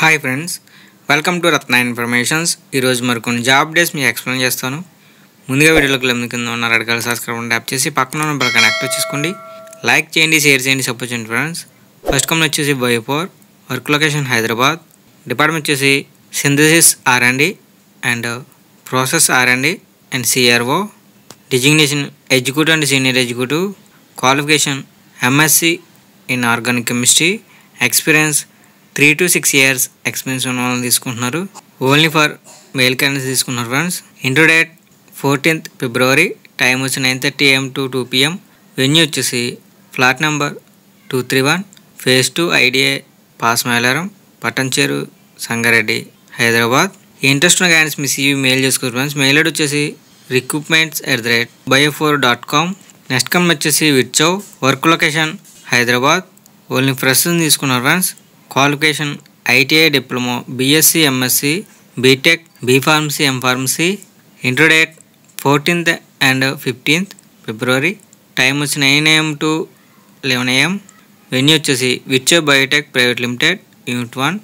Hi friends, welcome to Ratna informations. ఈరోజు మరికొన్ని job days మీకు ఎక్స్ప్లెయిన్ చేస్తాను. ముందుగా వీడియోలోకి వెళ్ళి కింద ఉన్న రెడ్ కలర్ సబ్స్క్రైబ్ ట్యాప్ చేసి పక్కన ఉన్న బెల్ ఐకాన్ యాక్టివేట్ చేసుకోండి. లైక్ చేయండి, షేర్ చేయండి, సపోర్ట్ చేయండి ఫ్రెండ్స్. ఫస్ట్ కంపెనీ వచ్చేసి Bio4, work location Hyderabad, department వచ్చేసి synthesis R&D and process R&D and CRO, designation executive and senior executive, qualification MSc in organic chemistry, experience 3 to 6 years experience ఉన్న వాళ్ళని తీసుకుంటున్నారు. Only for male candidates తీసుకున్నారు friends. Inter date 14th February, time వచ్చి 9:30 AM to 2 PM. Venue వచ్చేసి flat number 231, phase 2 IDA Pashamylaram, Patancheru, Sangareddy, Hyderabad. Interest ఉన్న candidates మీ CV mail చేసుకోవచ్చు friends. Mail ID వచ్చేసి recruitments@bio4.com. నెక్స్ట్ కంపెనీ వచ్చేసి Virchow, work location Hyderabad, only freshers తీసుకున్నారు friends. Qualification ITI diploma, BSc MSc, BTech, B.Pharmacy, M.Pharmacy. Inter date 14th and 15th February, time వచ్చి 9 AM to 11 AM. Venue వచ్చేసి Virchow biotech private limited, unit 1,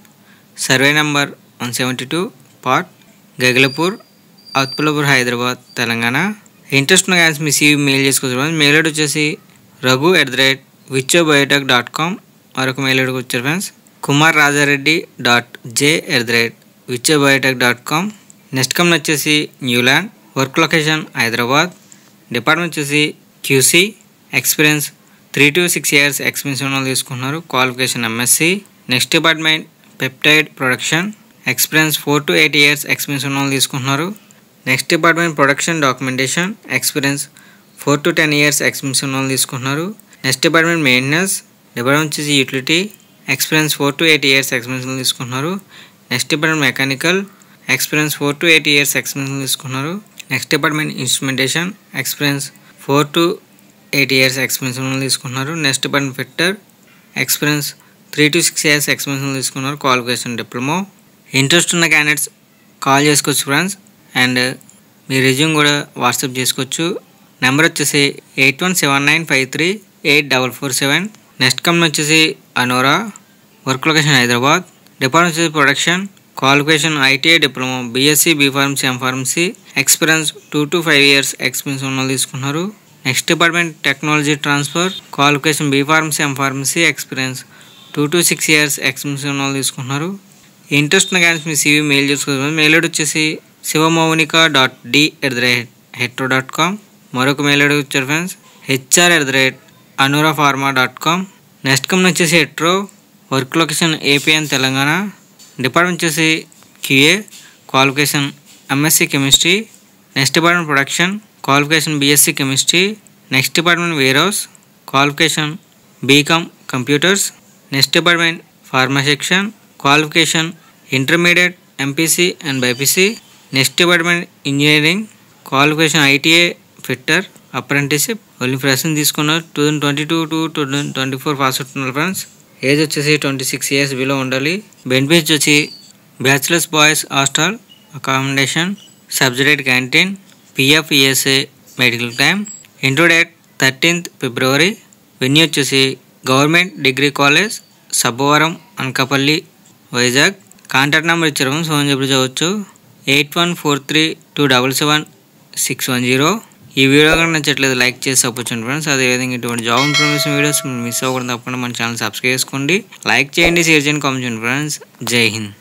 survey number 172, part Gagalapur, Atpulapur, Hyderabad, Telangana. Interest ఉన్న candidates మీ CV mail చేసుకోవచ్చు. Mail ID వచ్చేసి raghu@vichobiotek.com. మరొక mail ఐడికి వచ్చారు friends. kumarrajareddy.j@vichobiotek.com. Next company వచ్చేసి Neuland, work location Hyderabad, department వచ్చేసి QC, experience 3 to 6 years experience ఉన్న వాళ్ళు తీసుకుంటున్నారు. Qualification MSc. Next department peptide production, experience 4 to 8 years experience ఉన్న వాళ్ళు తీసుకుంటున్నారు. Next department production documentation, experience 4 to 10 years experience ఉన్న వాళ్ళు తీసుకుంటున్నారు. నెక్స్ట్ డిపార్ట్మెంట్ మెయింటెనెన్స్, డిపార్ట్మెంట్ వచ్చేసి utility, experience 4 to 8 years experience తీసుకుంటున్నారు. Next department mechanical, experience 4 to 8 years experience తీసుకున్నారు. Next department instrumentation, experience 4 to 8 years experience తీసుకున్నారు. Next department fitter, experience 3 to 6 years experience తీసుకున్నారు. Qualification diploma. Interest ఉన్న candidates call చేసుకోవచ్చు friends. And మీ resume కూడా WhatsApp చేసుకోవచ్చు. Number వచ్చేసి 8179538447. Next company వచ్చేసి Anora, work location Hyderabad, department వచ్చేసి production, qualification ITI diploma, BSc, B.Pharmacy, M.Pharmacy, experience 2 to 5 years experience ఉన్న వాళ్ళు తీసుకున్నారు. Next department technology transfer, qualification B.Pharmacy, M.Pharmacy, experience 2 to 6 years experience ఉన్న వాళ్ళు తీసుకున్నారు. ఇంట్రెస్ట్ ఉన్న క్యాండిడేట్స్ మీ CV మెయిల్ చేసుకోవచ్చు. మెయిల్ ఐడి వచ్చేసి shivamaunika.d@hetero.com. మరొక మెయిల్ ఐడి వచ్చారు ఫ్రెండ్స్, HR@anurapharma.com. నెక్స్ట్ కంపెనీ వచ్చేసి Hetero, work location AP and Telangana, department వచ్చేసి QA, qualification MSc chemistry. Next department production, qualification BSc chemistry. Next department wear house, qualification BCom computers. Next department pharma section, qualification intermediate MPC and BPC. Next department engineering, qualification ITI fitter, apprenticeship. Only freshers తీసుకున్నారు. 2022 to 2024 pass out ఉన్నారు friends. Age వచ్చేసి 26 years below ఉండాలి. Benefits వచ్చి bachelors boys hostel accommodation, subsidized canteen, PF ESA medical claim. Inter date 13th February. Venue వచ్చేసి government degree college, Sabbavaram, Anakapalli, Vizag. Contact number ఇచ్చారు, phone చెప్పి చదవచ్చు. 8143277610. ఈ వీడియో కనుక నచ్చట్లేదు లైక్ చేసి సపోర్ట్ చేయండి ఫ్రెండ్స్. అదేవిధంగా ఇటువంటి జాబ్ ఇన్ఫర్మేషన్ వీడియోస్ మిస్ అవ్వకుండా తప్పకుండా మన ఛానల్ సబ్స్క్రైబ్ చేసుకోండి. లైక్ చేయండి, షేర్ చేయండి, కామెంట్ చేయండి ఫ్రెండ్స్. జై హింద్.